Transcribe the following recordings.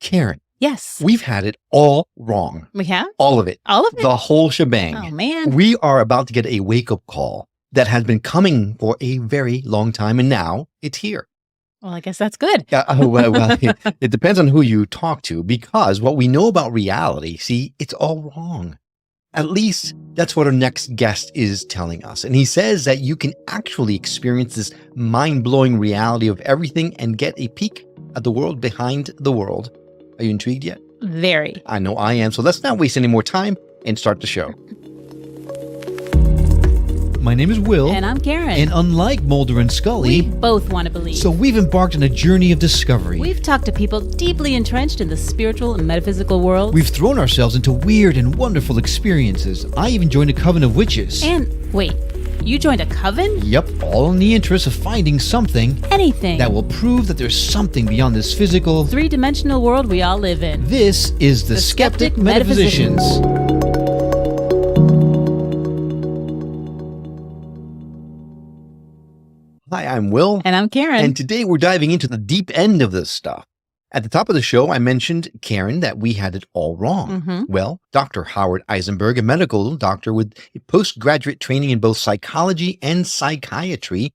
Karen, Yes. we've had it all wrong. We have? All of it. All of it? The whole shebang. Oh, man. We are about to get a wake-up call that has been coming for a very long time, and now it's here. Well, I guess that's good. It depends on who you talk to, because what we know about reality, see, it's all wrong. At least that's what our next guest is telling us. And he says that you can actually experience this mind-blowing reality of everything and get a peek at the world behind the world. Are you intrigued yet? Very. I know I am. So let's not waste any more time and start the show. My name is Will. And I'm Karen. And unlike Mulder and Scully, we both want to believe. So we've embarked on a journey of discovery. We've talked to people deeply entrenched in the spiritual and metaphysical world. We've thrown ourselves into weird and wonderful experiences. I even joined a coven of witches. And wait, you joined a coven? Yep, all in the interest of finding something. Anything. That will prove that there's something beyond this physical, three-dimensional world we all live in. This is the Skeptic Metaphysicians. Hi, I'm Will. And I'm Karen. And today we're diving into the deep end of this stuff. At the top of the show, I mentioned, Karen, that we had it all wrong. Mm-hmm. Well, Dr. Howard Eisenberg, a medical doctor with postgraduate training in both psychology and psychiatry,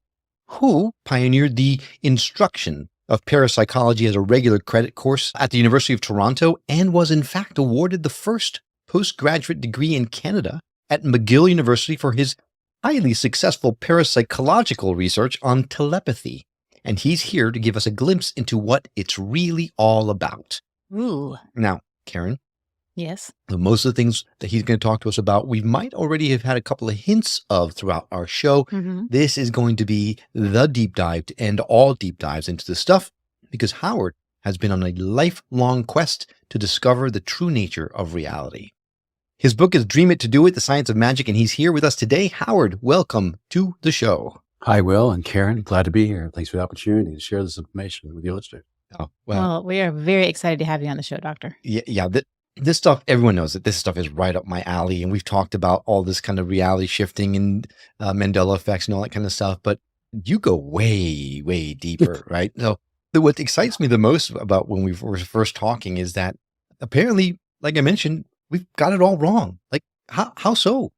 who pioneered the instruction of parapsychology as a regular credit course at the University of Toronto and was in fact awarded the first postgraduate degree in Canada at McGill University for his highly successful parapsychological research on telepathy. And he's here to give us a glimpse into what it's really all about. Ooh. Now, Karen. Yes. Most of the things that he's going to talk to us about, we might already have had a couple of hints of throughout our show. Mm-hmm. This is going to be the deep dive to end all deep dives into this stuff, because Howard has been on a lifelong quest to discover the true nature of reality. His book is Dream It to Do It, The Science of Magic, and he's here with us today. Howard, welcome to the show. Hi, Will and Karen. Glad to be here. Thanks for the opportunity to share this information with your listeners. Oh, well, we are very excited to have you on the show, Doctor. Yeah. This stuff, everyone knows that this stuff is right up my alley, and we've talked about all this kind of reality shifting and Mandela effects and all that kind of stuff, but you go way, way deeper, right? So what excites me the most about when we were first talking is that apparently, like I mentioned, we've got it all wrong. Like, how so?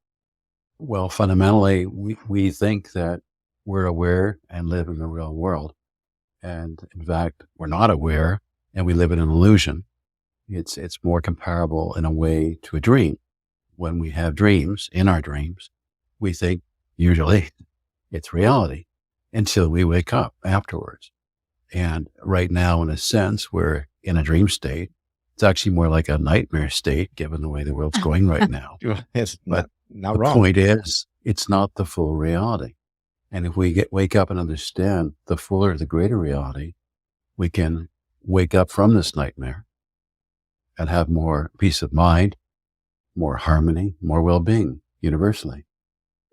Well, fundamentally, we think that we're aware and live in the real world. And in fact, we're not aware and we live in an illusion. It's more comparable in a way to a dream. When we have dreams, in our dreams, we think usually it's reality until we wake up afterwards. And right now, in a sense, we're in a dream state. It's actually more like a nightmare state, given the way the world's going right now. It's but not the wrong. point is, it's not the full reality. And if we wake up and understand the fuller, the greater reality, we can wake up from this nightmare and have more peace of mind, more harmony, more well-being universally.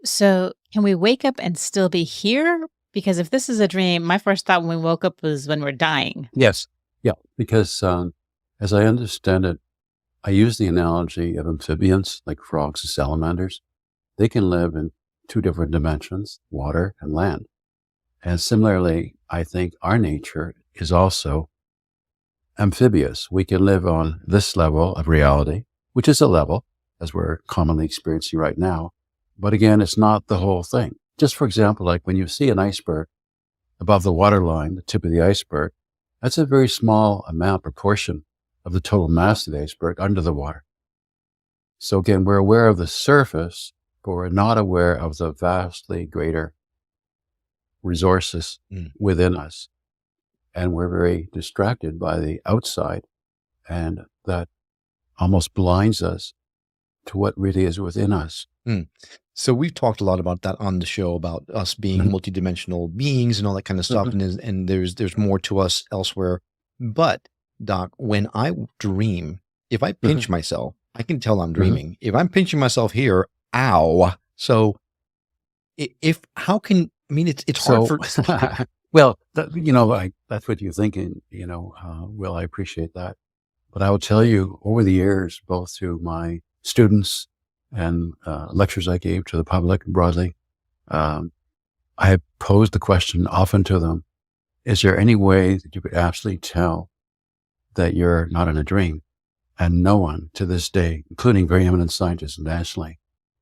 So can we wake up and still be here? Because if this is a dream, my first thought when we woke up was when we're dying. Yes. Yeah. Because as I understand it, I use the analogy of amphibians like frogs and salamanders. They can live in two different dimensions, water and land. And similarly, I think our nature is also amphibious. We can live on this level of reality, which is a level, as we're commonly experiencing right now. But again, it's not the whole thing. Just for example, like when you see an iceberg above the waterline, the tip of the iceberg, that's a very small amount, proportion of the total mass of the iceberg under the water. So again, we're aware of the surface, but we're not aware of the vastly greater resources within us. And we're very distracted by the outside, and that almost blinds us to what really is within us. So we've talked a lot about that on the show, about us being multidimensional beings and all that kind of stuff. And there's more to us elsewhere. But Doc, when I dream, if I pinch myself, I can tell I'm dreaming. If I'm pinching myself here, ow. So it's hard for. Well, that's what you're thinking, Will, I appreciate that. But I will tell you, over the years, both through my students and lectures I gave to the public broadly, I have posed the question often to them, is there any way that you could absolutely tell that you're not in a dream. And no one to this day, including very eminent scientists nationally,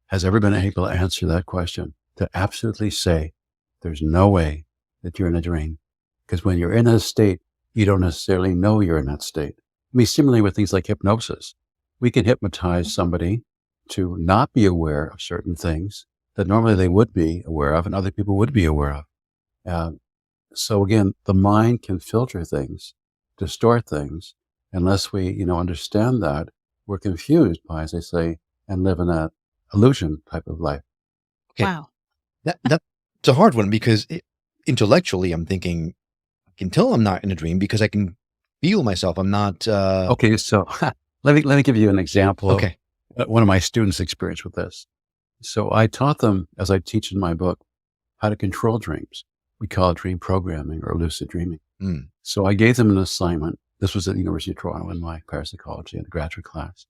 has ever been able to answer that question, to absolutely say there's no way that you're in a dream. Because when you're in a state, you don't necessarily know you're in that state. I mean, similarly with things like hypnosis, we can hypnotize somebody to not be aware of certain things that normally they would be aware of and other people would be aware of. So again, the mind can filter things, distort things. Unless we, understand that, we're confused by, as I say, and live in that illusion type of life. Okay. Wow. That's a hard one because intellectually I'm thinking, I can tell I'm not in a dream because I can feel myself. I'm not. Okay, so let me give you an example Okay. of one of my students' experience with this. So I taught them, as I teach in my book, how to control dreams. We call it dream programming or lucid dreaming. Mm. So I gave them an assignment. This was at the University of Toronto in my parapsychology and graduate class.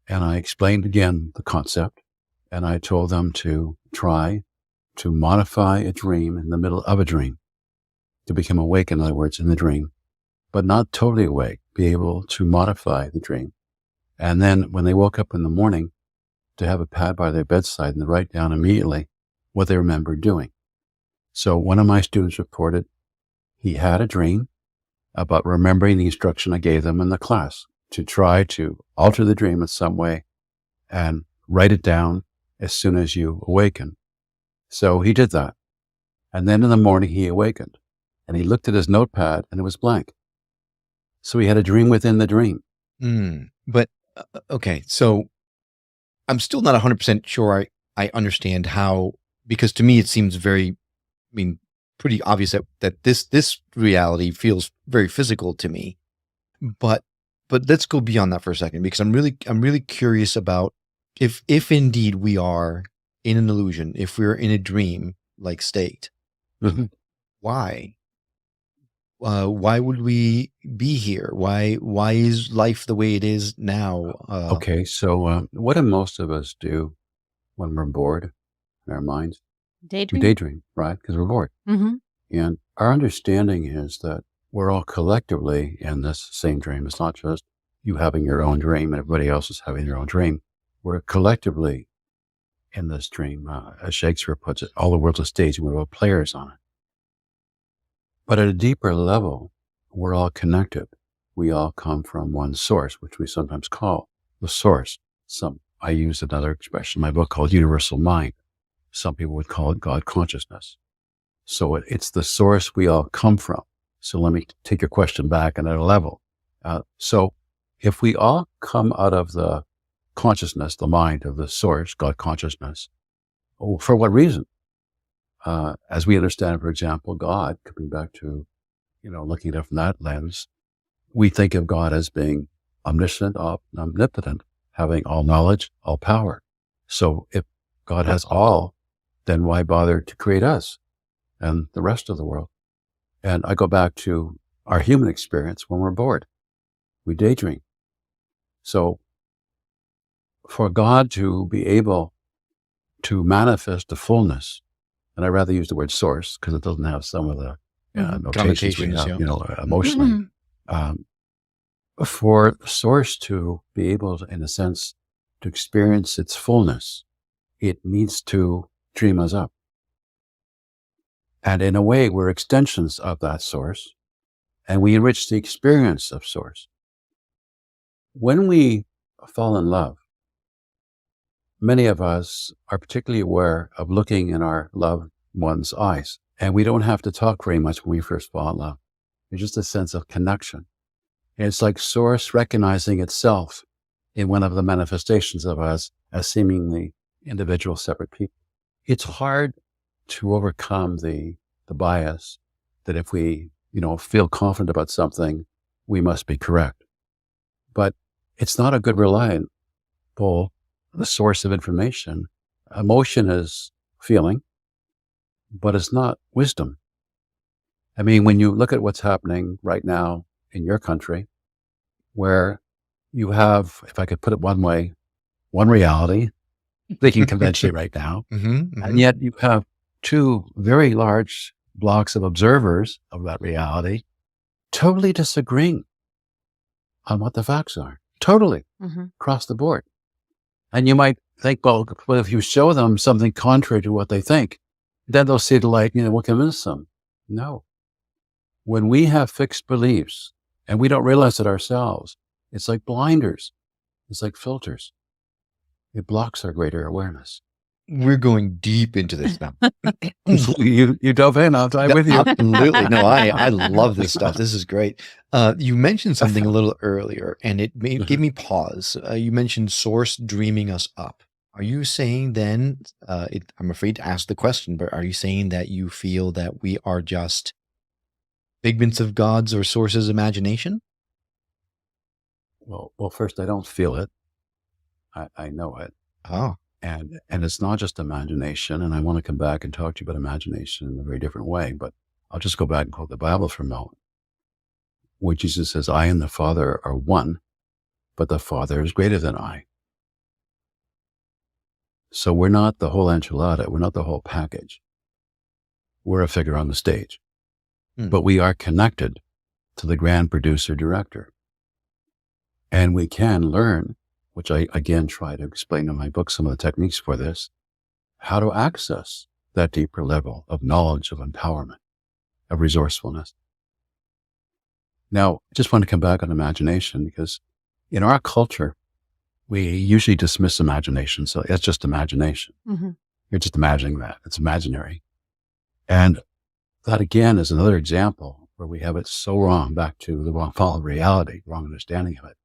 And I explained again the concept, and I told them to try to modify a dream in the middle of a dream, to become awake, in other words, in the dream, but not totally awake, be able to modify the dream. And then when they woke up in the morning, to have a pad by their bedside and to write down immediately what they remembered doing. So one of my students reported he had a dream about remembering the instruction I gave them in the class to try to alter the dream in some way and write it down as soon as you awaken. So he did that. And then in the morning he awakened and he looked at his notepad and it was blank. So he had a dream within the dream. But, okay. So I'm still not 100% sure I understand how, because to me it seems pretty obvious that this reality feels very physical to me. But let's go beyond that for a second, because I'm really curious about if indeed we are in an illusion, if we're in a dream like state, Mm-hmm. why would we be here? Why is life the way it is now? Okay, so what do most of us do when we're bored in our minds? We Daydream? daydream, right? Because we're bored. Mm-hmm. And our understanding is that we're all collectively in this same dream. It's not just you having your own dream and everybody else is having their own dream. We're collectively in this dream. As Shakespeare puts it, all the world's a stage and we're all players on it. But at a deeper level, we're all connected. We all come from one source, which we sometimes call the source. I use another expression in my book called universal mind. Some people would call it God consciousness. So it's the source we all come from. So let me take your question back another level. So if we all come out of the consciousness, the mind of the source, God consciousness, for what reason? As we understand, for example, God, coming back to, looking at it from that lens, we think of God as being omniscient, omnipotent, having all knowledge, all power. So if God has all, then why bother to create us and the rest of the world? And I go back to our human experience when we're bored. We daydream. So for God to be able to manifest the fullness, and I rather use the word source because it doesn't have some of the notations we have, emotionally. For source to be able to, in a sense, to experience its fullness, it needs to dream us up. And in a way, we're extensions of that source, and we enrich the experience of source. When we fall in love, many of us are particularly aware of looking in our loved one's eyes, and we don't have to talk very much when we first fall in love. There's just a sense of connection. And it's like source recognizing itself in one of the manifestations of us as seemingly individual, separate people. It's hard to overcome the bias that if we, feel confident about something, we must be correct. But it's not a good reliable the source of information. Emotion is feeling, but it's not wisdom. I mean, when you look at what's happening right now in your country, where you have, if I could put it one way, one reality, thinking conventionally right now, and yet you have two very large blocks of observers of that reality totally disagreeing. on what the facts are. Totally. Mhm. Across the board. And you might think, well, if you show them something contrary to what they think, then they'll see the light, we'll convince them. No. When we have fixed beliefs and we don't realize it ourselves, it's like blinders. It's like filters. It blocks our greater awareness. We're going deep into this now. you dove in. I'll dive with you. Absolutely. No, I love this stuff. This is great. You mentioned something a little earlier, and it gave me pause. You mentioned source dreaming us up. Are you saying then, I'm afraid to ask the question, but are you saying that you feel that we are just figments of God's or source's imagination? Well, first, I don't feel it. I know it. Oh. And it's not just imagination, and I want to come back and talk to you about imagination in a very different way, but I'll just go back and quote the Bible for a moment, where Jesus says, I and the Father are one, but the Father is greater than I. So we're not the whole enchilada, we're not the whole package. We're a figure on the stage, but we are connected to the grand producer director. And we can learn, which I again try to explain in my book, some of the techniques for this, how to access that deeper level of knowledge, of empowerment, of resourcefulness. Now, I just want to come back on imagination, because in our culture, we usually dismiss imagination. So it's just imagination. Mm-hmm. You're just imagining that. It's imaginary. And that again is another example where we have it so wrong, back to the wrong fall of reality, wrong understanding of it.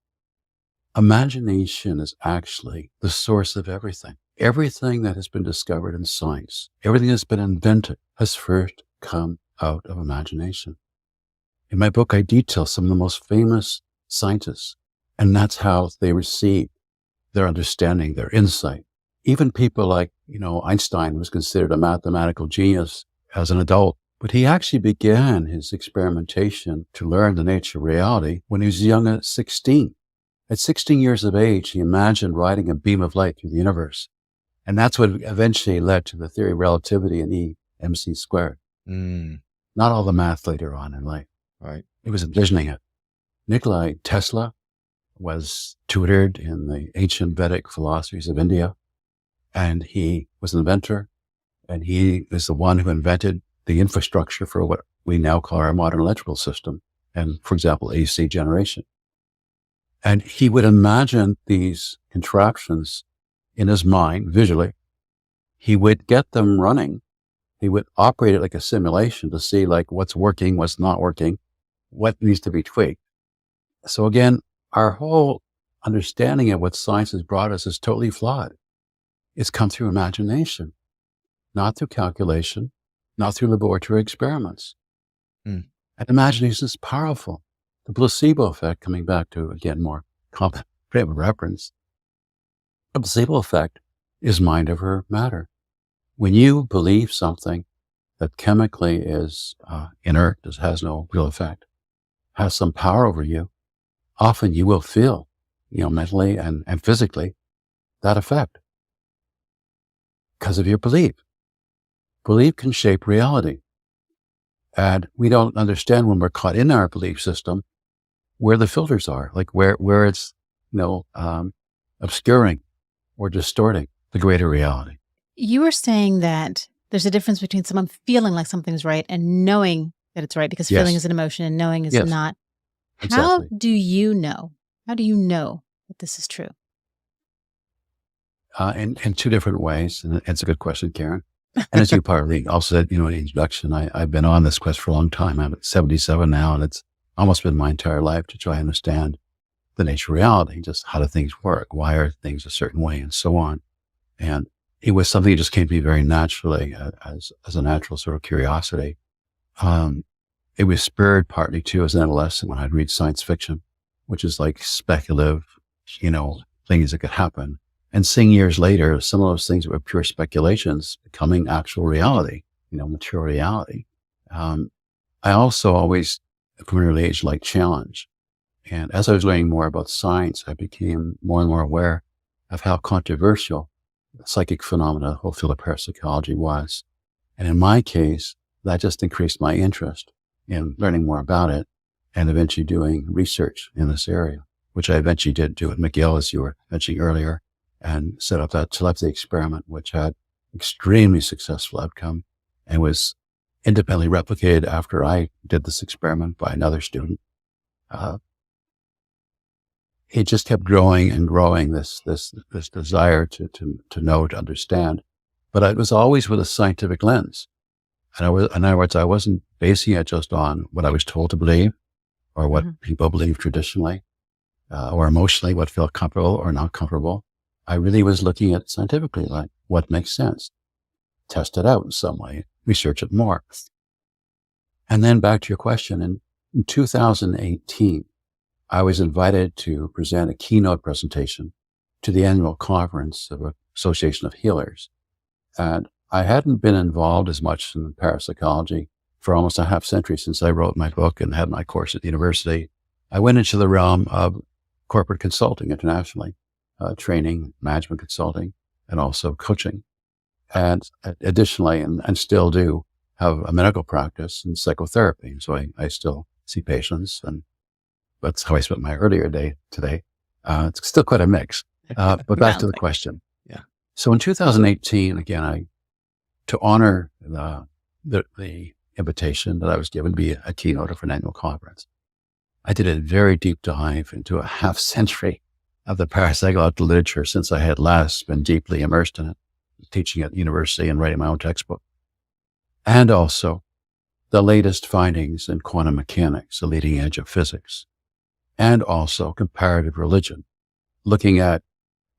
Imagination is actually the source of everything. Everything that has been discovered in science, everything that's been invented, has first come out of imagination. In my book, I detail some of the most famous scientists, and that's how they received their understanding, their insight. Even people like, Einstein was considered a mathematical genius as an adult, but he actually began his experimentation to learn the nature of reality when he was young at 16. At 16 years of age, he imagined riding a beam of light through the universe. And that's what eventually led to the theory of relativity and E mc squared. Not all the math later on in life. Right. He was envisioning it. Nikola Tesla was tutored in the ancient Vedic philosophies of India. And he was an inventor. And he is the one who invented the infrastructure for what we now call our modern electrical system. And, for example, AC generation. And he would imagine these contraptions in his mind visually. He would get them running. He would operate it like a simulation to see what's working, what's not working, what needs to be tweaked. So again, our whole understanding of what science has brought us is totally flawed. It's come through imagination, not through calculation, not through laboratory experiments. And imagination is powerful. The placebo effect, coming back to, again, more frame of reference, the placebo effect is mind over matter. When you believe something that chemically is inert, has no real effect, has some power over you, often you will feel, mentally and physically, that effect because of your belief. Belief can shape reality. And we don't understand when we're caught in our belief system where the filters are, where it's, obscuring or distorting the greater reality. You were saying that there's a difference between someone feeling like something's right and knowing that it's right, because feeling is an emotion and knowing is not. Exactly. How do you know? How do you know that this is true? In two different ways. And it's a good question, Karen. And as you partly also said, in the introduction, I've been on this quest for a long time. I'm at 77 now, and it's almost been my entire life to try and understand the nature of reality, just how do things work, why are things a certain way, and so on. And it was something that just came to me very naturally as a natural sort of curiosity. It was spurred partly too as an adolescent when I'd read science fiction, which is like speculative, things that could happen. And seeing years later, some of those things that were pure speculations becoming actual reality, mature reality. I also always, from an early age, liked challenge. And as I was learning more about science, I became more and more aware of how controversial psychic phenomena, the whole field of parapsychology was. And in my case, that just increased my interest in learning more about it and eventually doing research in this area. which I eventually did do at McGill, as you were mentioning earlier, and set up that telepathy experiment, which had extremely successful outcome and was independently replicated after I did this experiment by another student. It just kept growing and growing, this desire to know, to understand. But it was always with a scientific lens. And in other words, I wasn't basing it just on what I was told to believe or what people believe traditionally or emotionally, what felt comfortable or not comfortable. I really was looking at it scientifically, like what makes sense. Test it out in some way, research it more. And then back to your question, in 2018, I was invited to present a keynote presentation to the annual conference of the Association of Healers. And I hadn't been involved as much in parapsychology for almost a half century since I wrote my book and had my course at the university. I went into the realm of corporate consulting internationally, training, management consulting, and also coaching. And additionally, and still do, have a medical practice and psychotherapy. So I still see patients, and that's how I spent my earlier day today. It's still quite a mix. But back to the question. Yeah. So in 2018, again, to honor the invitation that I was given to be a keynote for an annual conference, I did a very deep dive into a half century of the parapsychological literature since I had last been deeply immersed in it, teaching at university and writing my own textbook. And also the latest findings in quantum mechanics, the leading edge of physics, and also comparative religion, looking at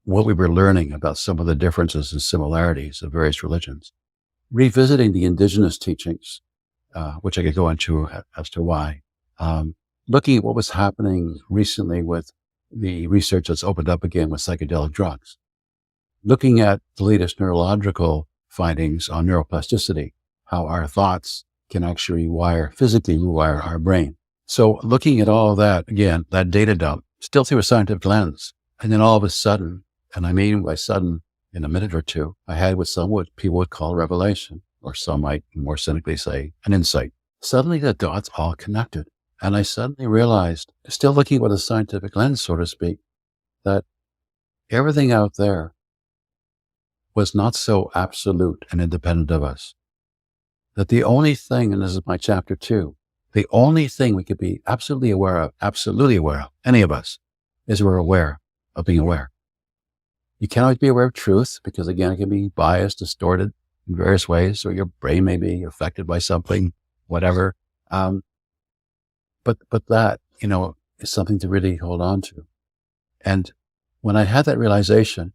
what we were learning about some of the differences and similarities of various religions, revisiting the indigenous teachings, which I could go into as to why, looking at what was happening recently with the research that's opened up again with psychedelic drugs, looking at the latest neurological findings on neuroplasticity, how our thoughts can actually physically rewire our brain. So looking at all that, again, that data dump, still through a scientific lens. And then all of a sudden, and I mean by sudden, in a minute or two, I had what people would call revelation, or some might more cynically say an insight. Suddenly the dots all connected. And I suddenly realized, still looking with a scientific lens, so to speak, that everything out there was not so absolute and independent of us. That the only thing, and this is my chapter 2, the only thing we could be absolutely aware of, any of us, is we're aware of being aware. You can't always be aware of truth because, again, it can be biased, distorted in various ways, or your brain may be affected by something, whatever. But that, is something to really hold on to. And when I had that realization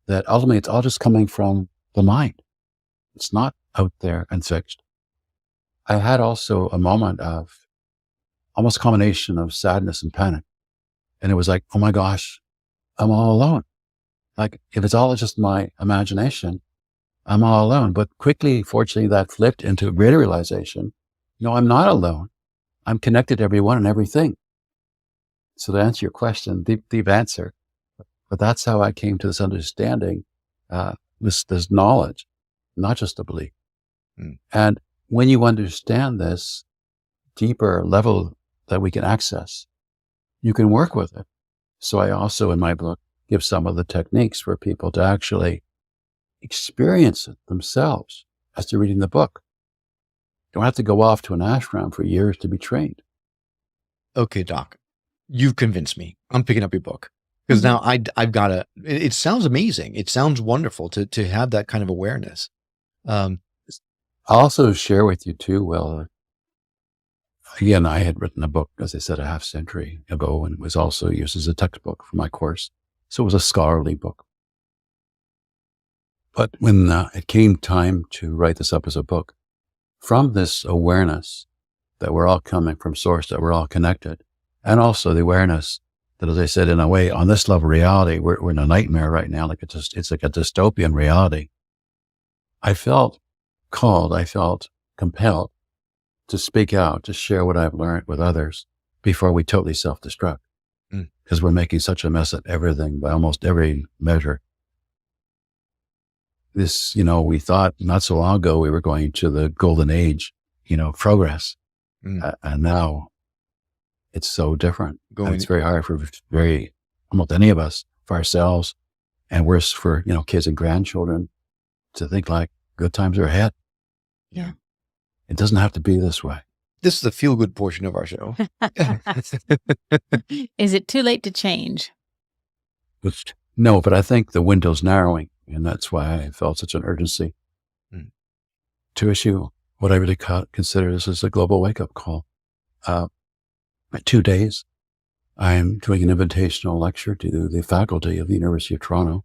that ultimately it's all just coming from the mind, it's not out there and fixed. I had also a moment of almost a combination of sadness and panic. And it was like, oh my gosh, I'm all alone. Like, if it's all just my imagination, I'm all alone. But quickly, fortunately, that flipped into greater realization. No, I'm not alone. I'm connected to everyone and everything. So to answer your question, deep answer. But that's how I came to this understanding, this knowledge, not just a belief. And when you understand this deeper level that we can access, you can work with it. So I also, in my book, give some of the techniques for people to actually experience it themselves as they're reading the book. You don't have to go off to an ashram for years to be trained. Okay, Doc, you've convinced me. I'm picking up your book because now I've got to, it sounds amazing. It sounds wonderful to have that kind of awareness. I'll also share with you too, well, again, I had written a book, as I said, a half century ago, and it was also used as a textbook for my course. So it was a scholarly book. But when it came time to write this up as a book, from this awareness that we're all coming from source, that we're all connected, and also the awareness that, as I said, in a way, on this level of reality, we're in a nightmare right now, like it's like a dystopian reality. I felt called, I felt compelled to speak out, to share what I've learned with others before we totally self-destruct. Because we're making such a mess of everything by almost every measure. This, we thought not so long ago we were going to the golden age, progress. And now it's so different. And Going it's very hard for almost any of us, for ourselves, and worse for, kids and grandchildren to think like good times are ahead. Yeah. It doesn't have to be this way. This is the feel-good portion of our show. Is it too late to change? No, but I think the window's narrowing, and that's why I felt such an urgency to issue what I really consider this as a global wake-up call. 2 days, I'm doing an invitational lecture to the faculty of the University of Toronto,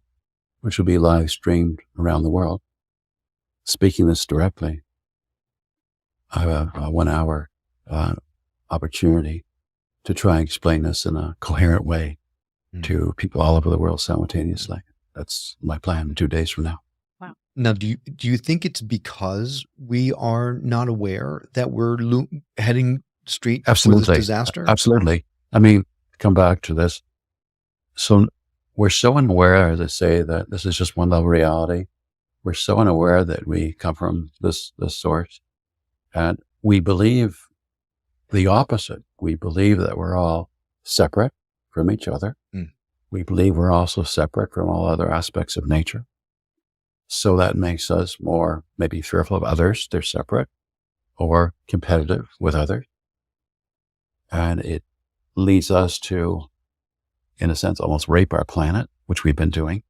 which will be live streamed around the world. Speaking this directly, I have a 1 hour opportunity to try and explain this in a coherent way to people all over the world simultaneously. That's my plan 2 days from now. Wow. Now, do you think it's because we are not aware that we're heading straight for this disaster? Absolutely. I mean, come back to this. So we're so unaware to say that this is just one level reality. We're so unaware that we come from this source, and we believe the opposite. We believe that we're all separate from each other. We believe we're also separate from all other aspects of nature. So that makes us more maybe fearful of others. They're separate, or competitive with others. And it leads us to, in a sense, almost rape our planet, which we've been doing,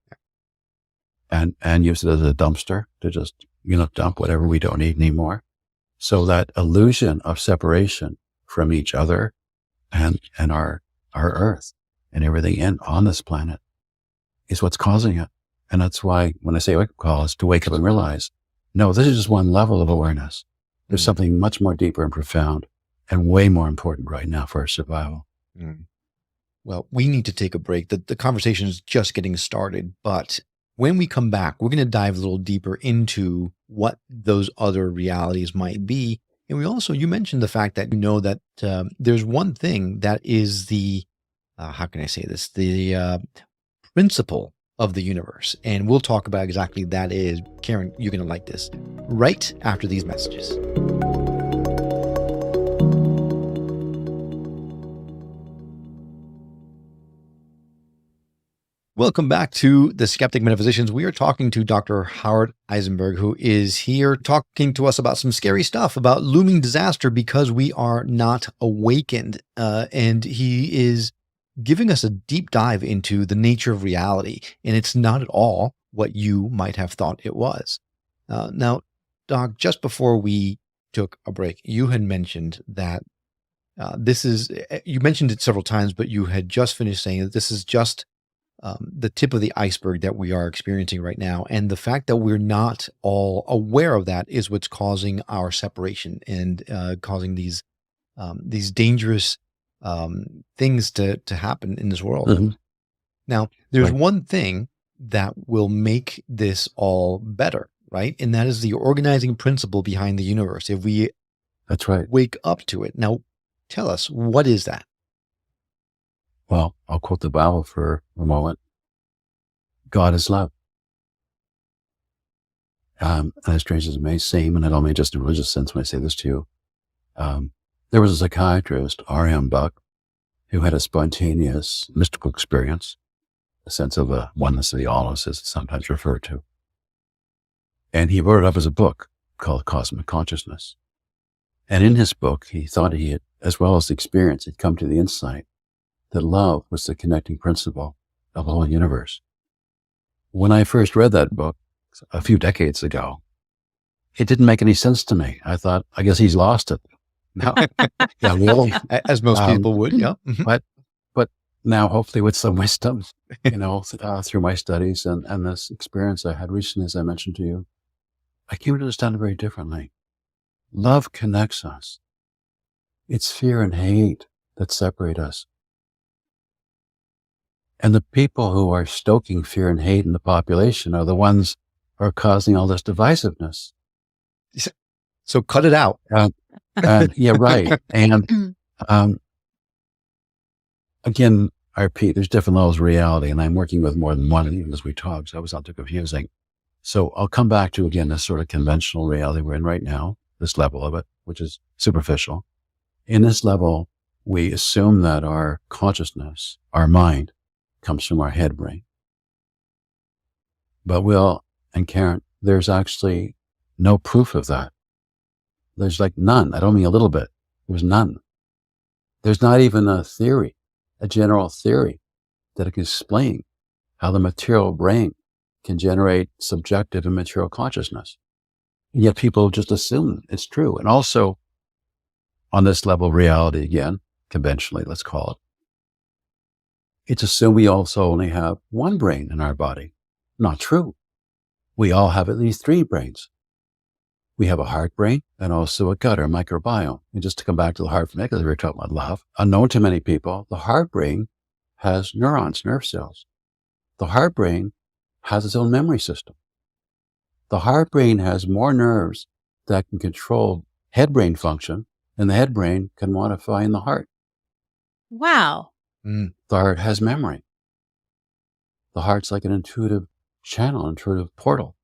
and use it as a dumpster to just, dump whatever we don't need anymore. So that illusion of separation from each other and our earth and everything on this planet is what's causing it. And that's why when I say wake up call, is to wake up and realize, no, this is just one level of awareness. There's something much more deeper and profound and way more important right now for our survival. Well, we need to take a break. The conversation is just getting started, but when we come back, we're going to dive a little deeper into what those other realities might be. And you mentioned the fact that that there's one thing that is the, how can I say this? The principle of the universe. And we'll talk about exactly that is. Karen, you're going to like this right after these messages. Welcome back to the Skeptic Metaphysicians. We are talking to Dr. Howard Eisenberg, who is here talking to us about some scary stuff about looming disaster because we are not awakened. And he is giving us a deep dive into the nature of reality. And it's not at all what you might have thought it was. Now, Doc, just before we took a break, you had mentioned that you mentioned it several times, but you had just finished saying that this is just the tip of the iceberg that we are experiencing right now. And the fact that we're not all aware of that is what's causing our separation and causing these dangerous things to happen in this world. Now, there's one thing that will make this all better, right? And that is the organizing principle behind the universe. If we wake up to it. Now, tell us, what is that? Well, I'll quote the Bible for a moment. God is love. As strange as it may seem, and I don't mean just in a religious sense when I say this to you, there was a psychiatrist, R.M. Buck, who had a spontaneous mystical experience, a sense of a oneness of the allness, as it's sometimes referred to. And he wrote it up as a book called Cosmic Consciousness. And in his book, he thought he had, as well as the experience, had come to the insight that love was the connecting principle of the whole universe. When I first read that book a few decades ago, it didn't make any sense to me. I thought, I guess he's lost it. Now, yeah, really, as most people would, yeah. But now, hopefully, with some wisdom, through my studies and this experience I had recently, as I mentioned to you, I came to understand it very differently. Love connects us. It's fear and hate that separate us. And the people who are stoking fear and hate in the population are the ones who are causing all this divisiveness. So cut it out. Yeah, right. And again, I repeat, there's different levels of reality, and I'm working with more than one even as we talk, so I was not too confusing. So I'll come back to, again, this sort of conventional reality we're in right now, this level of it, which is superficial. In this level, we assume that our consciousness, our mind, comes from our head brain. But Will and Karen, there's actually no proof of that. There's like none. I don't mean a little bit. There's none. There's not even a theory, a general theory that can explain how the material brain can generate subjective and material consciousness. And yet people just assume it's true. And also on this level of reality, again, conventionally, let's call it, it's assumed we also only have one brain in our body. Not true. We all have at least three brains. We have a heart brain and also a gut or microbiome. And just to come back to the heart for a minute, because we were talking about love, unknown to many people, the heart brain has neurons, nerve cells. The heart brain has its own memory system. The heart brain has more nerves that can control head brain function than the head brain can modify in the heart. Wow. The heart has memory. The heart's like an intuitive channel, intuitive portal.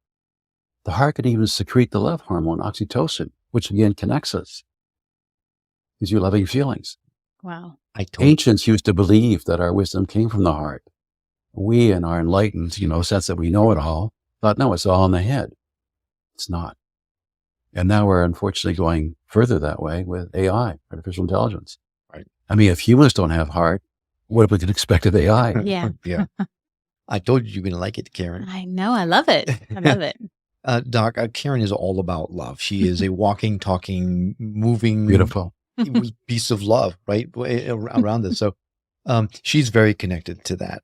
The heart could even secrete the love hormone, oxytocin, which again connects us. Gives you loving feelings. Wow. Ancients used to believe that our wisdom came from the heart. We, in our enlightened, sense that we know it all, thought, no, it's all in the head. It's not. And now we're unfortunately going further that way with AI, artificial intelligence. Right. I mean, if humans don't have heart, what we can expect of AI? Yeah. Yeah. I told you you're going to like it, Karen. I know. I love it. I love it. Doc, Karen is all about love. She is a walking, talking, moving Beautiful. piece of love, right? Around this. So she's very connected to that.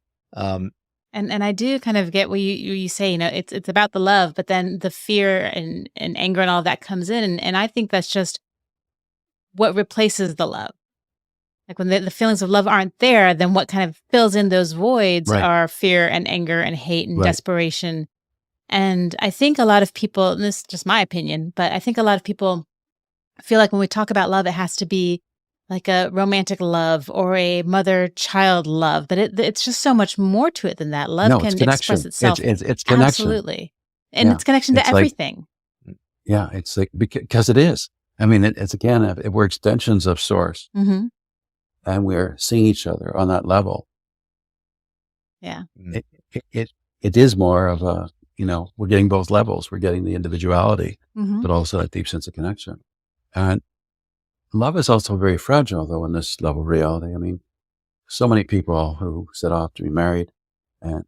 And I do kind of get what you say, it's about the love, but then the fear and anger and all that comes in. And I think that's just what replaces the love. Like when the feelings of love aren't there, then what kind of fills in those voids are fear and anger and hate and desperation. And I think a lot of people, and this is just my opinion, but I think a lot of people feel like when we talk about love, it has to be like a romantic love or a mother-child love, but it's just so much more to it than that. Love can express itself. It's connection. Absolutely. And it's connection to everything. It's like, because it is. I mean, it's again, we're extensions of source. Mm-hmm. And we're seeing each other on that level. Yeah. It is more of a, we're getting both levels. We're getting the individuality, but also that deep sense of connection. And love is also very fragile, though, in this level of reality. I mean, so many people who set off to be married and,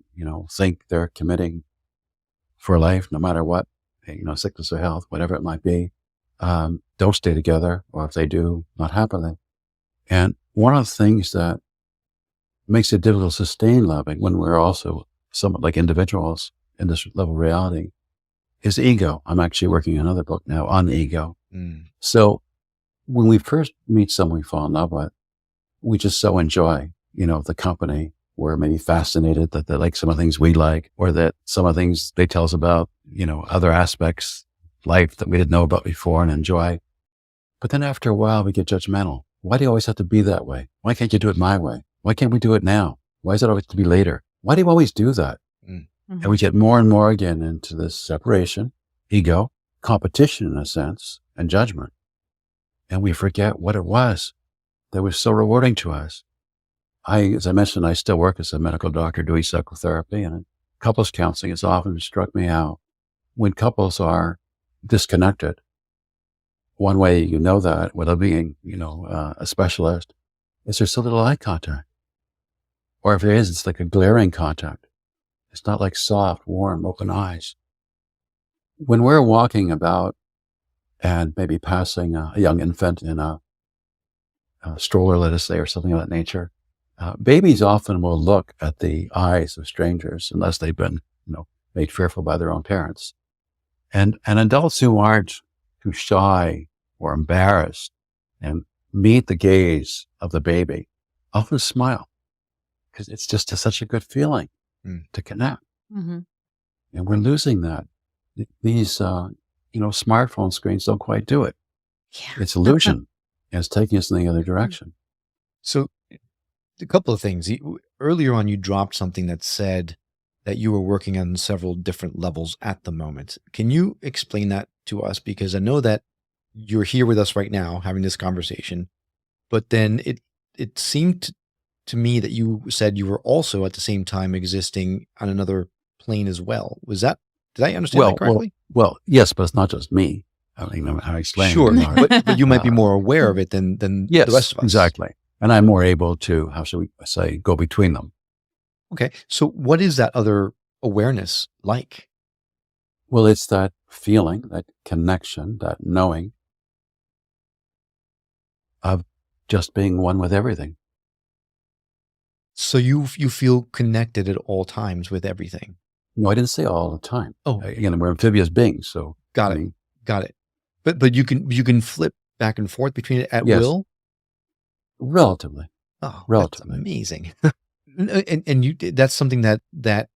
think they're committing for life, no matter what, sickness or health, whatever it might be, don't stay together, or if they do, not happily. And one of the things that makes it difficult to sustain loving when we're also somewhat like individuals in this level of reality is ego. I'm actually working on another book now on the ego. So when we first meet someone we fall in love with, we just so enjoy, the company. We're maybe fascinated that they like some of the things we like, or that some of the things they tell us about, other aspects of life that we didn't know about before and enjoy. But then after a while, we get judgmental. Why do you always have to be that way? Why can't you do it my way? Why can't we do it now? Why is it always to be later? Why do you always do that? And we get more and more again into this separation, ego, competition in a sense, and judgment. And we forget what it was that was so rewarding to us. As I mentioned, I still work as a medical doctor doing psychotherapy, and in couples counseling, it's often struck me how when couples are disconnected, one way you know that without being, a specialist, is there's so little eye contact. Or if there is, it's like a glaring contact. It's not like soft, warm, open eyes. When we're walking about and maybe passing a young infant in a stroller, let us say, or something of that nature, babies often will look at the eyes of strangers unless they've been, made fearful by their own parents. And adults who aren't too shy or embarrassed and meet the gaze of the baby often smile, because it's just such a good feeling to connect. And we're losing that. These, smartphone screens don't quite do it. Yeah. It's illusion, and it's taking us in the other direction. So a couple of things. Earlier on, you dropped something that said that you were working on several different levels at the moment. Can you explain that to us? Because I know that you're here with us right now having this conversation, but then it seemed to me that you said you were also at the same time existing on another plane as well. Did I understand that correctly? Well, yes, but it's not just me. I mean, I explained. Sure, you know, but you might be more aware of it than yes, the rest of us. exactly. And I'm more able to, how should we say, go between them. Okay. So what is that other awareness like? Well, it's that feeling, that connection, that knowing of just being one with everything. So you feel connected at all times with everything. No, I didn't say all the time. Oh, Again, we're amphibious beings, so got it. Got it. But you can flip back and forth between it at Yes. will? Relatively. Oh, Relatively. that's amazing. and that's something that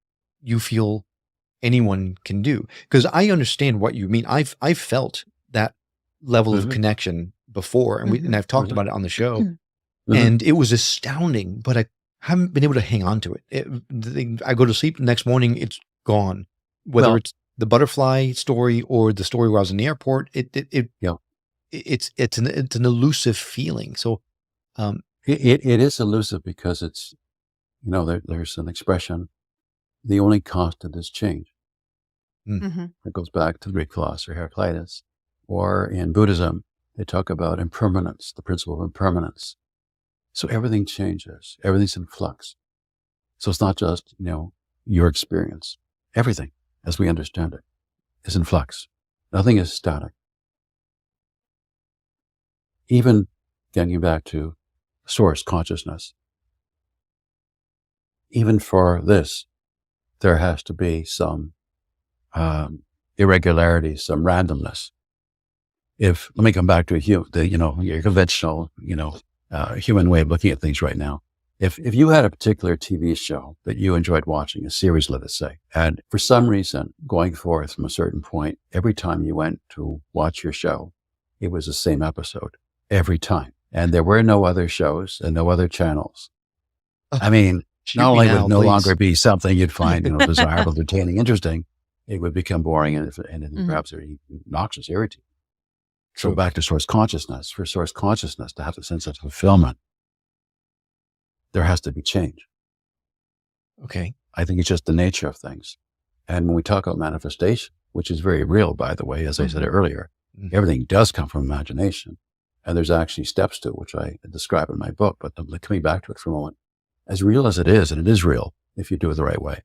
you feel anyone can do. Because I understand what you mean. I've felt that level of connection before, and I've talked about it on the show, and it was astounding. But I haven't been able to hang on to it. I go to sleep the next morning, it's gone. Whether it's the butterfly story or the story where I was in the airport, it's an elusive feeling. So it is elusive because it's, there's an expression, the only constant is change. It goes back to the Greek philosopher Heraclitus, or in Buddhism, they talk about impermanence, the principle of impermanence. So everything changes, everything's in flux. So it's not just, your experience. Everything, as we understand it, is in flux. Nothing is static. Even getting back to source consciousness, even for this, there has to be some irregularity, some randomness. Let me come back to your conventional, human way of looking at things right now. If you had a particular TV show that you enjoyed watching, a series, let us say, and for some reason, going forth from a certain point, every time you went to watch your show, it was the same episode every time. And there were no other shows and no other channels. I mean, not only would it no longer be something you'd find, desirable, entertaining, interesting, it would become boring and perhaps very noxious, irritating. So back to source consciousness. For source consciousness to have a sense of fulfillment, there has to be change. Okay. I think it's just the nature of things. And when we talk about manifestation, which is very real, by the way, as I said earlier, everything does come from imagination. And there's actually steps to it, which I describe in my book. But coming back to it for a moment, as real as it is, and it is real if you do it the right way,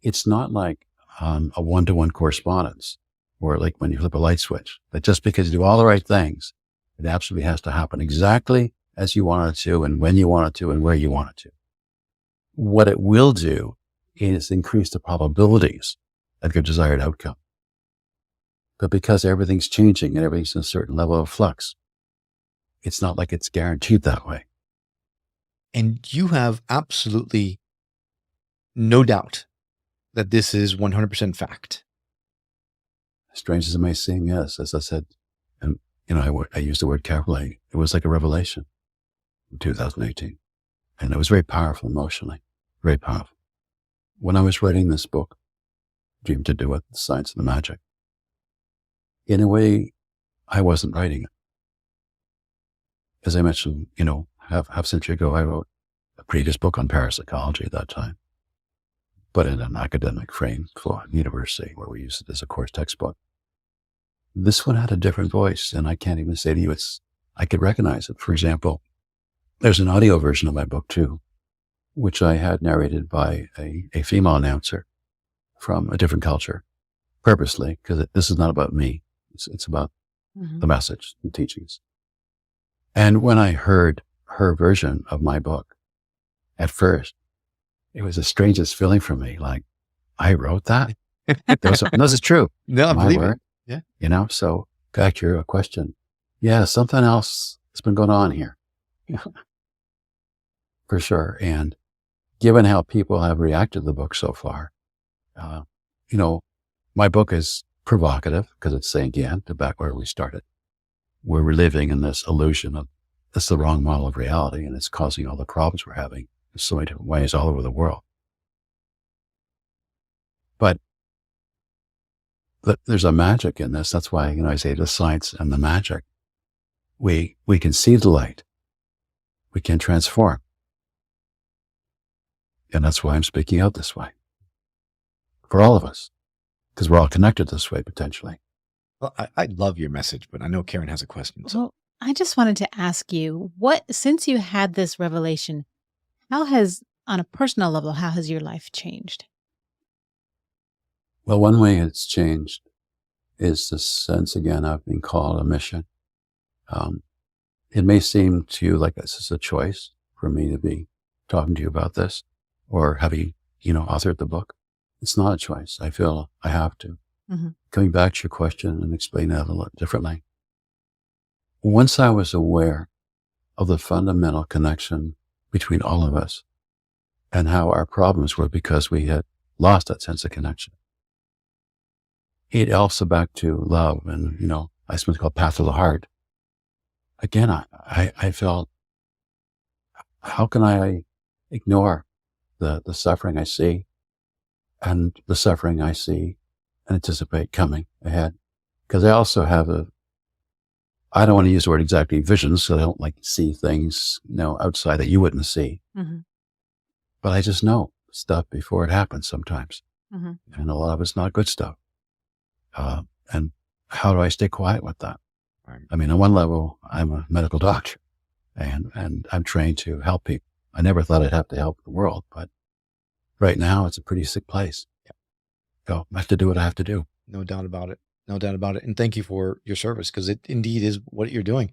it's not like a one-to-one correspondence, or like when you flip a light switch, that just because you do all the right things, it absolutely has to happen exactly as you want it to, and when you want it to, and where you want it to. What it will do is increase the probabilities of your desired outcome. But because everything's changing and everything's in a certain level of flux, it's not like it's guaranteed that way. And you have absolutely no doubt that this is 100% fact. Strange as it may seem, yes, as I said, and I used the word carefully. It was like a revelation in 2018. And it was very powerful emotionally, very powerful. When I was writing this book, Dream to Do It, The Science of the Magic, in a way, I wasn't writing it. As I mentioned, half a century ago, I wrote a previous book on parapsychology at that time, but in an academic frame for university where we used it as a course textbook. This one had a different voice, and I can't even say to you I could recognize it. For example, there's an audio version of my book too, which I had narrated by a female announcer from a different culture, purposely, because this is not about me. It's about the message and teachings. And when I heard her version of my book, at first, it was the strangest feeling for me. Like, I wrote that? This is true. No, I believe it. Yeah. So back to your question. Yeah, something else has been going on here. For sure. And given how people have reacted to the book so far, my book is provocative because it's saying, again, to back where we started. We're living in this illusion of it's the wrong model of reality, and it's causing all the problems we're having in so many different ways all over the world. But there's a magic in this. That's why, I say the science and the magic. We can see the light. we can transform. And that's why I'm speaking out this way. For all of us. Because we're all connected this way, potentially. Well, I love your message, but I know Karen has a question. So. Well, I just wanted to ask you, since you had this revelation, on a personal level, how has your life changed? Well, one way it's changed is the sense, again, of being called a mission. It may seem to you like this is a choice for me to be talking to you about this, or having, authored the book. It's not a choice. I feel I have to. Mm-hmm. Coming back to your question and explain that a little differently. Once I was aware of the fundamental connection between all of us and how our problems were because we had lost that sense of connection, it also back to love and, I sometimes call path of the heart. Again, I felt, how can I ignore the suffering I see and the suffering I see and anticipate coming ahead? Because I also have I don't want to use the word exactly visions, so I don't like see things, outside that you wouldn't see. Mm-hmm. But I just know stuff before it happens sometimes. Mm-hmm. And a lot of it's not good stuff. And how do I stay quiet with that? Right. I mean, on one level, I'm a medical doctor and I'm trained to help people. I never thought I'd have to help the world, but right now it's a pretty sick place. Yeah. So I have to do what I have to do. No doubt about it. No doubt about it. And thank you for your service, because it indeed is what you're doing.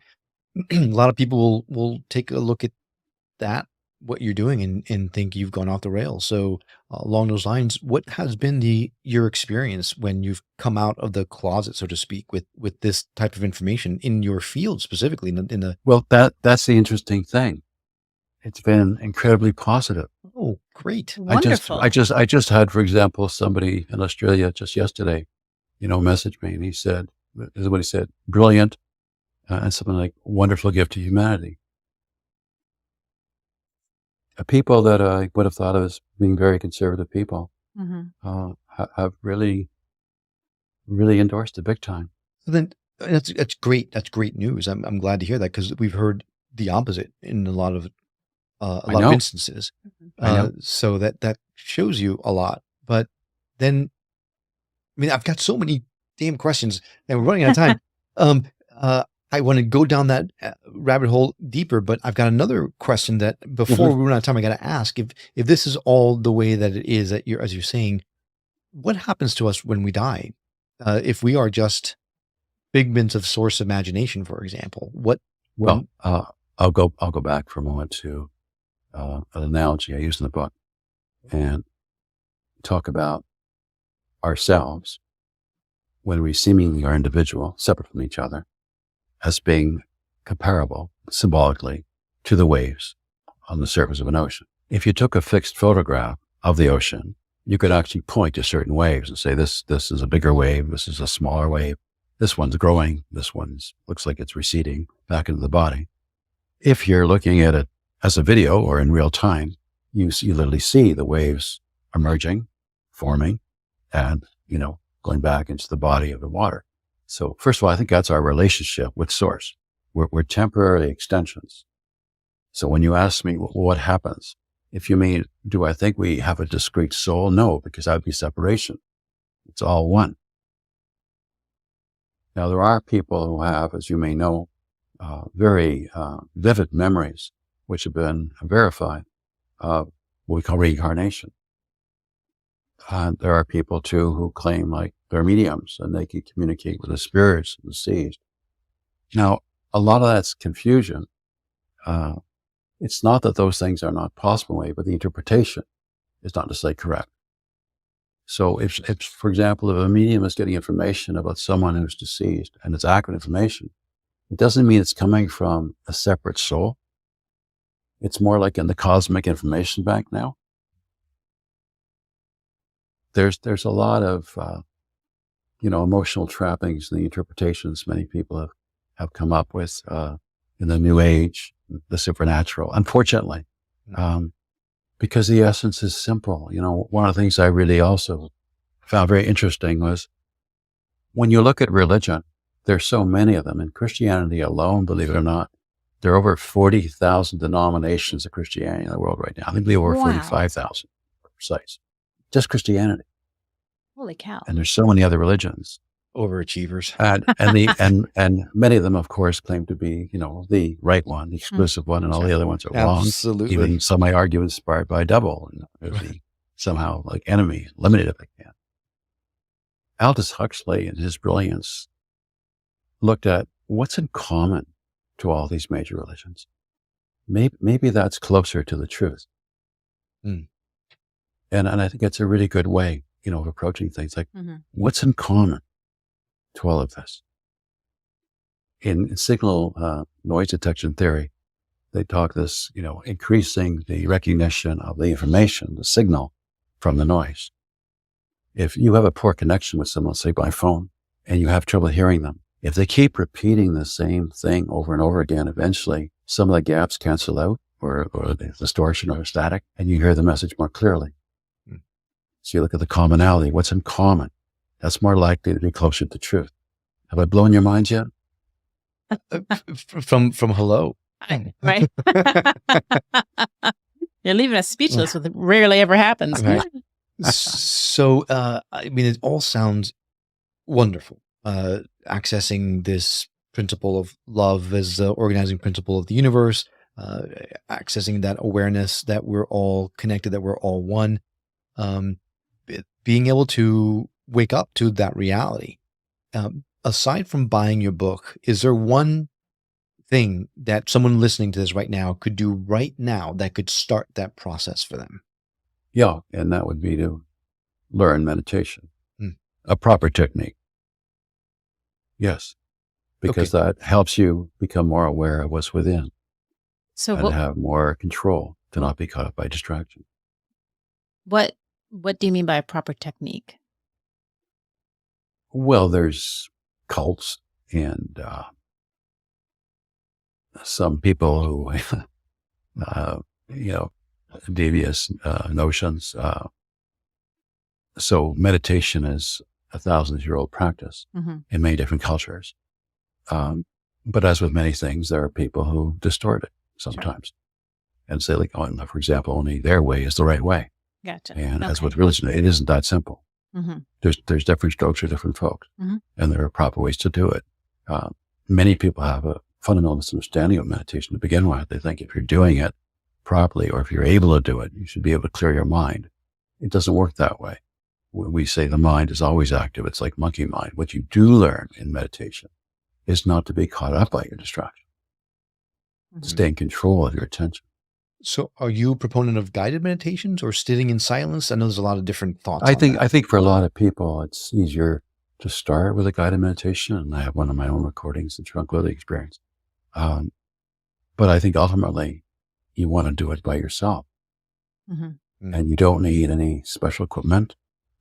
A lot of people will take a look at that, what you're doing, and think you've gone off the rails. So along those lines, what has been your experience when you've come out of the closet, so to speak, with this type of information in your field specifically? In the Well, that's the interesting thing. It's been incredibly positive. Oh, great! Wonderful. I just had, for example, somebody in Australia just yesterday, message me, and he said, this is what he said: brilliant, and something like wonderful gift to humanity. People that I would have thought of as being very conservative people Mm-hmm. have really, really endorsed it big time. So then that's great. That's great news. I'm glad to hear that, because we've heard the opposite in a lot of instances. I know. So that shows you a lot. But then, I mean, I've got so many damn questions and we're running out of time. I want to go down that rabbit hole deeper, but I've got another question that before we run out of time, I got to ask if this is all the way that it is, that as you're saying, what happens to us when we die? If we are just figments of source imagination, for example, I'll go back for a moment to an analogy I use in the book and talk about ourselves when we seemingly are individual, separate from each other, as being comparable symbolically to the waves on the surface of an ocean. If you took a fixed photograph of the ocean, you could actually point to certain waves and say, this is a bigger wave, this is a smaller wave, this one's growing, this one's looks like it's receding back into the body. If you're looking at it as a video or in real time, you literally see the waves emerging, forming, and, going back into the body of the water. So first of all, I think that's our relationship with source. We're temporary extensions. So when you ask me what happens, if you mean, do I think we have a discrete soul? No, because that would be separation. It's all one. Now, there are people who have, as you may know, very vivid memories, which have been verified of what we call reincarnation. There are people too who claim like they're mediums and they can communicate with the spirits and the seas. Now, a lot of that's confusion. It's not that those things are not possible, but the interpretation is not necessarily correct. So if, for example, if a medium is getting information about someone who's deceased and it's accurate information, it doesn't mean it's coming from a separate soul. It's more like in the cosmic information bank now. There's a lot of, emotional trappings in the interpretations many people have come up with in the New Age, the supernatural, unfortunately, because the essence is simple. One of the things I really also found very interesting was when you look at religion, there's so many of them. In Christianity alone, believe it or not, There are over 40,000 denominations of Christianity in the world right now. I think over Wow. 45,000 precise. Just Christianity. Holy cow. And there's so many other religions. Overachievers. And many of them, of course, claim to be, the right one, the exclusive one, and all the other ones are wrong. Absolutely. Even some might argue inspired by a devil, the somehow like enemy, limited if they can. Aldous Huxley, in his brilliance, looked at what's in common to all these major religions. Maybe that's closer to the truth. Mm. And I think it's a really good way, of approaching things like what's in common to all of this. In signal noise detection theory, they talk this, increasing the recognition of the information, the signal from the noise. If you have a poor connection with someone, say by phone, and you have trouble hearing them, if they keep repeating the same thing over and over again, eventually some of the gaps cancel out or the distortion or static, and you hear the message more clearly. So you look at the commonality, what's in common. That's more likely to be closer to truth. Have I blown your mind yet? From hello. Right. You're leaving us speechless, which rarely ever happens. Right. So, it all sounds wonderful. Accessing this principle of love as the organizing principle of the universe, accessing that awareness that we're all connected, that we're all one, being able to wake up to that reality. Aside from buying your book, is there one thing that someone listening to this right now could do right now that could start that process for them? Yeah, and that would be to learn meditation, a proper technique. Yes, because that helps you become more aware of what's within and have more control to not be caught up by distraction. What do you mean by a proper technique? Well, there's cults and some people who, devious notions. So meditation is a 1,000-year-old practice in many different cultures. But as with many things, there are people who distort it sometimes and say, like, for example, only their way is the right way. Gotcha. And as with religion, it isn't that simple. There's different strokes for different folks, and there are proper ways to do it. Many people have a fundamental misunderstanding of meditation to begin with. They think if you're doing it properly, or if you're able to do it, you should be able to clear your mind. It doesn't work that way. When we say the mind is always active, it's like monkey mind. What you do learn in meditation is not to be caught up by your distraction, to stay in control of your attention. So are you a proponent of guided meditations or sitting in silence? I know there's a lot of different thoughts. I think for a lot of people, it's easier to start with a guided meditation. And I have one of my own recordings, the Tranquility Experience. But I think ultimately you want to do it by yourself. And you don't need any special equipment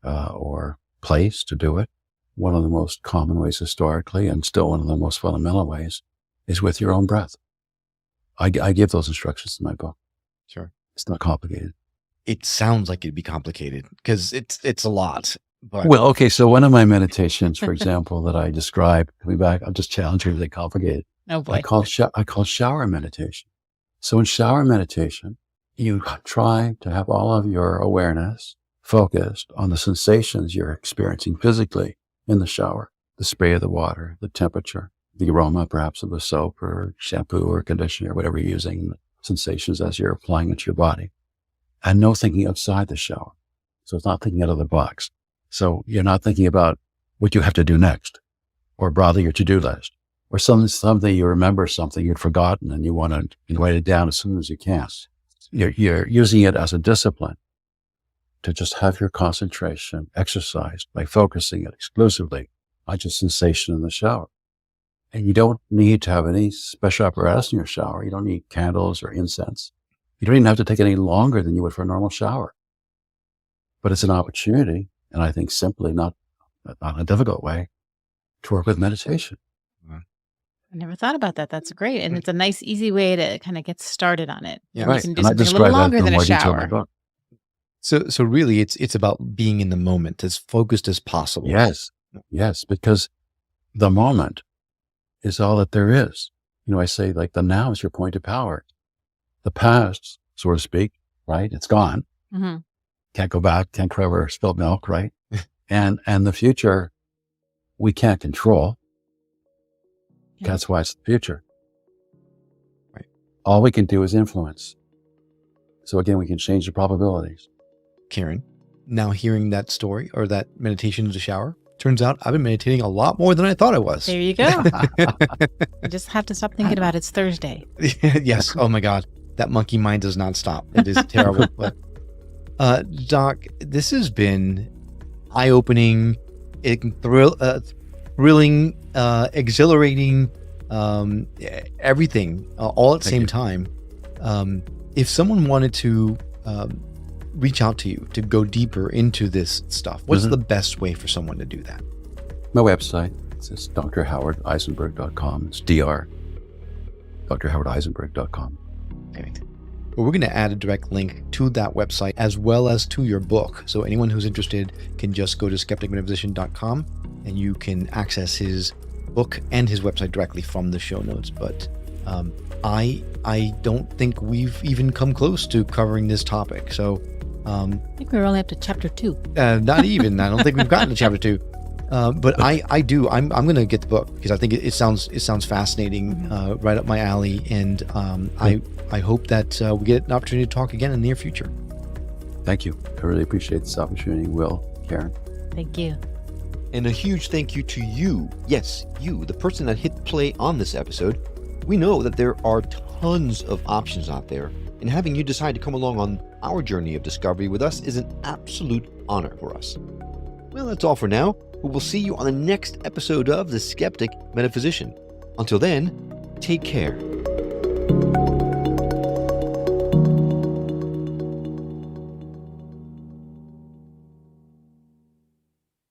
or place to do it. One of the most common ways historically, and still one of the most fundamental ways, is with your own breath. I give those instructions in my book. Sure. It's not complicated. It sounds like it'd be complicated because it's a lot. But Well, okay, so one of my meditations, for example, that I describe, coming back, I'll just challenge you to get complicated. Oh boy. I call shower meditation. So in shower meditation, you try to have all of your awareness focused on the sensations you're experiencing physically in the shower, the spray of the water, the temperature, the aroma perhaps of the soap or shampoo or conditioner, whatever you're using, sensations as you're applying it to your body, and no thinking outside the shower. So it's not thinking out of the box. So you're not thinking about what you have to do next, or broadly your to-do list, or something you remember something you'd forgotten and you want to write it down as soon as you can. You're using it as a discipline to just have your concentration exercised by focusing it exclusively on just sensation in the shower. And you don't need to have any special apparatus in your shower. You don't need candles or incense. You don't even have to take any longer than you would for a normal shower. But it's an opportunity, and I think simply not a difficult way, to work with meditation. I never thought about that. That's great. And it's a nice, easy way to kind of get started on it. Yeah. You Right. can do And I something a describe little that longer in than a more detail in my shower. book. So really it's about being in the moment, as focused as possible. Yes, because the moment is all that there is. I say like the now is your point of power. The past, so to speak, right? It's gone. Mm-hmm. Can't go back, can't cry over spilled milk, right? and the future, we can't control. Yeah. That's why it's the future. Right. All we can do is influence. So again, we can change the probabilities. Karen, now hearing that story or that meditation in the shower, turns out I've been meditating a lot more than I thought I was. There you go. You just have to stop thinking about it's Thursday. Yes. Oh my God. That monkey mind does not stop. It is terrible. But, Doc, this has been eye-opening, thrilling, exhilarating, everything all at the same time. If someone wanted to reach out to you to go deeper into this stuff, what's the best way for someone to do that? My website, it's drhowardeisenberg.com. It's drhowardeisenberg.com. Right. Well, we're going to add a direct link to that website as well as to your book. So anyone who's interested can just go to skepticmetaphysician.com and you can access his book and his website directly from the show notes. But I don't think we've even come close to covering this topic. So I think we're only up to chapter 2. not even. I don't think we've gotten to chapter 2. But I do. I'm going to get the book because I think it sounds fascinating, right up my alley, and I hope that we get an opportunity to talk again in the near future. Thank you. I really appreciate this opportunity, Will, Karen. Thank you. And a huge thank you to you. Yes, you, the person that hit play on this episode. We know that there are tons of options out there, and having you decide to come along on our journey of discovery with us is an absolute honor for us. Well, that's all for now. We will see you on the next episode of The Skeptic Metaphysician. Until then, take care.